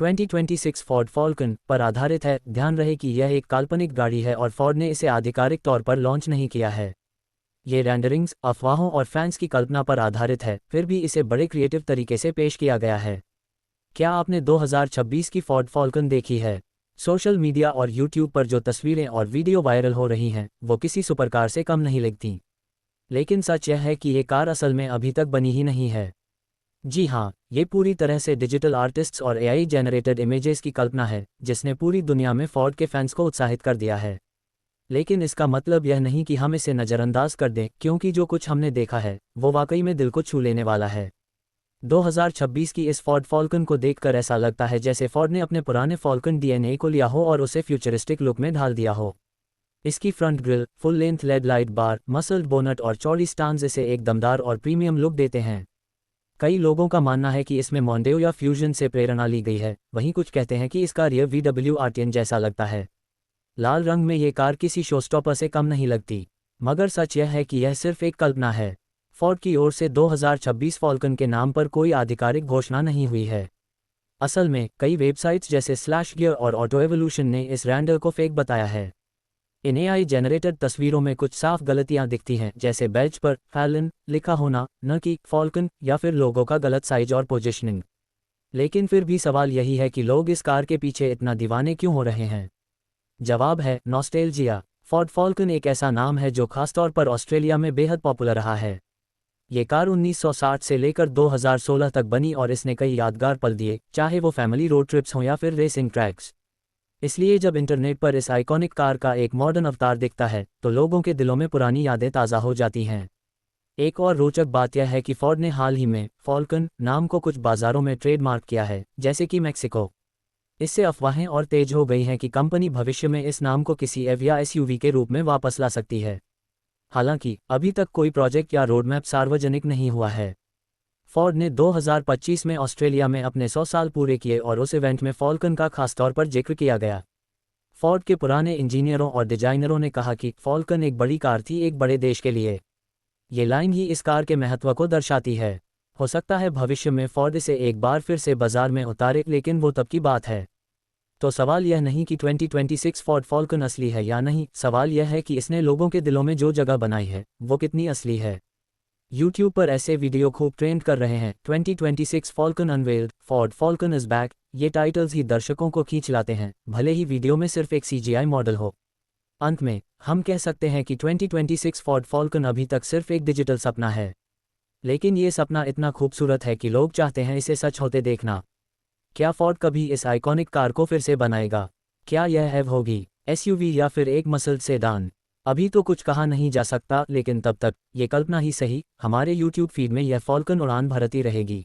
2026 Ford Falcon पर आधारित है। ध्यान रहे कि यह एक काल्पनिक गाड़ी है और फोर्ड ने इसे आधिकारिक तौर पर लॉन्च नहीं किया है। ये रेंडरिंग्स, अफवाहों और फैंस की कल्पना पर आधारित है, फिर भी इसे बड़े क्रिएटिव तरीके से पेश किया गया है। क्या आपने 2026 की फोर्ड फॉल्कन देखी है? सोशल मीडिया और यूट्यूब पर जो तस्वीरें और वीडियो वायरल हो रही हैं, वो किसी सुपरकार से कम नहीं लगती। लेकिन सच यह है कि ये कार असल में अभी तक बनी ही नहीं है। जी हाँ, ये पूरी तरह से डिजिटल आर्टिस्ट्स और एआई जेनरेटेड इमेजेस की कल्पना है, जिसने पूरी दुनिया में फोर्ड के फैंस को उत्साहित कर दिया है। लेकिन इसका मतलब यह नहीं कि हम इसे नज़रअंदाज कर दें, क्योंकि जो कुछ हमने देखा है, वो वाकई में दिल को छू लेने वाला है। 2026 की इस फोर्ड फॉल्कन को देखकर ऐसा लगता है जैसे फोर्ड ने अपने पुराने फॉल्कन डीएनए को लिया हो और उसे फ्यूचरिस्टिक लुक में ढाल दिया हो। इसकी front grille, full length LED light bar, muscled bonnet और चौड़ी स्टांस इसे एक दमदार और प्रीमियम लुक देते हैं। कई लोगों का मानना है कि इसमें मोंडेओ या फ्यूजन से प्रेरणा ली गई है, वहीं कुछ कहते हैं कि इसका रियर VW R10 जैसा लगता है। लाल रंग में ये कार किसी शोस्टॉपर से कम नहीं लगती। मगर सच यह है कि यह सिर्फ एक कल्पना है। फोर्ड की ओर से 2026 फॉल्कन के नाम पर कोई आधिकारिक घोषणा नहीं हुई है। असल में कई वेबसाइट्स जैसे स्लैश गियर और ऑटो एवोल्यूशन ने इस रेंडर को फेक बताया है। इन एआई जेनरेटेड तस्वीरों में कुछ साफ गलतियां दिखती हैं, जैसे बैज पर फैलन लिखा होना, न कि फॉल्कन, या फिर लोगों का गलत साइज और पोजीशनिंग। लेकिन फिर भी सवाल यही है कि लोग इस कार के पीछे इतना दीवाने क्यों हो रहे हैं? जवाब है नॉस्टैल्जिया। फोर्ड फॉल्कन एक ऐसा नाम है जो खासतौर पर ऑस्ट्रेलिया में बेहद पॉपुलर रहा है। ये कार 1960 से लेकर 2016 तक बनी और इसने कई यादगार पल दिए, चाहे वो फैमिली रोड ट्रिप्स हों या फिर रेसिंग ट्रैक्स। इसलिए जब इंटरनेट पर इस आइकॉनिक कार का एक मॉडर्न अवतार दिखता है, तो लोगों के दिलों में पुरानी यादें ताज़ा हो जाती हैं। एक और रोचक बात यह है कि फोर्ड ने हाल ही में फॉल्कन नाम को कुछ बाज़ारों में ट्रेडमार्क किया है, जैसे कि मैक्सिको। इससे अफवाहें और तेज हो गई हैं कि कंपनी भविष्य में इस नाम को किसी एव या SUV के रूप में वापस ला सकती है। हालांकि अभी तक कोई प्रोजेक्ट या रोडमैप सार्वजनिक नहीं हुआ है। फोर्ड ने 2025 में ऑस्ट्रेलिया में अपने 100 साल पूरे किए और उस इवेंट में फॉल्कन का खासतौर पर जिक्र किया गया। फोर्ड के पुराने इंजीनियरों और डिजाइनरों ने कहा कि फॉल्कन एक बड़ी कार थी एक बड़े देश के लिए। ये लाइन ही इस कार के महत्व को दर्शाती है। हो सकता है भविष्य में फोर्ड इसे एक बार फिर से बाजार में उतारे, लेकिन वो तब की बात है। तो सवाल यह नहीं कि 2026 फोर्ड फॉल्कन असली है या नहीं, सवाल यह है कि इसने लोगों के दिलों में जो जगह बनाई है, वो कितनी असली है। YouTube पर ऐसे वीडियो खूब ट्रेंड कर रहे हैं। 2026 Falcon unveiled, Ford Falcon is back, ये टाइटल्स ही दर्शकों को खींच लाते हैं, भले ही वीडियो में सिर्फ एक CGI मॉडल हो। अंत में हम कह सकते हैं कि 2026 फोर्ड फॉल्कन अभी तक सिर्फ एक डिजिटल सपना है, लेकिन ये सपना इतना खूबसूरत है कि लोग चाहते हैं इसे सच होते देखना। क्या फोर्ड कभी इस आइकॉनिक कार को फिर से बनाएगा? क्या यह एव होगी, SUV या फिर एक मसल्ड सेडान? अभी तो कुछ कहा नहीं जा सकता, लेकिन तब तक ये कल्पना ही सही, हमारे YouTube फीड में यह फॉल्कन उड़ान भरती रहेगी।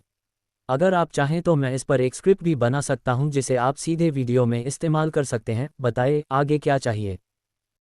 अगर आप चाहें तो मैं इस पर एक स्क्रिप्ट भी बना सकता हूं जिसे आप सीधे वीडियो में इस्तेमाल कर सकते हैं। बताएं आगे क्या चाहिए।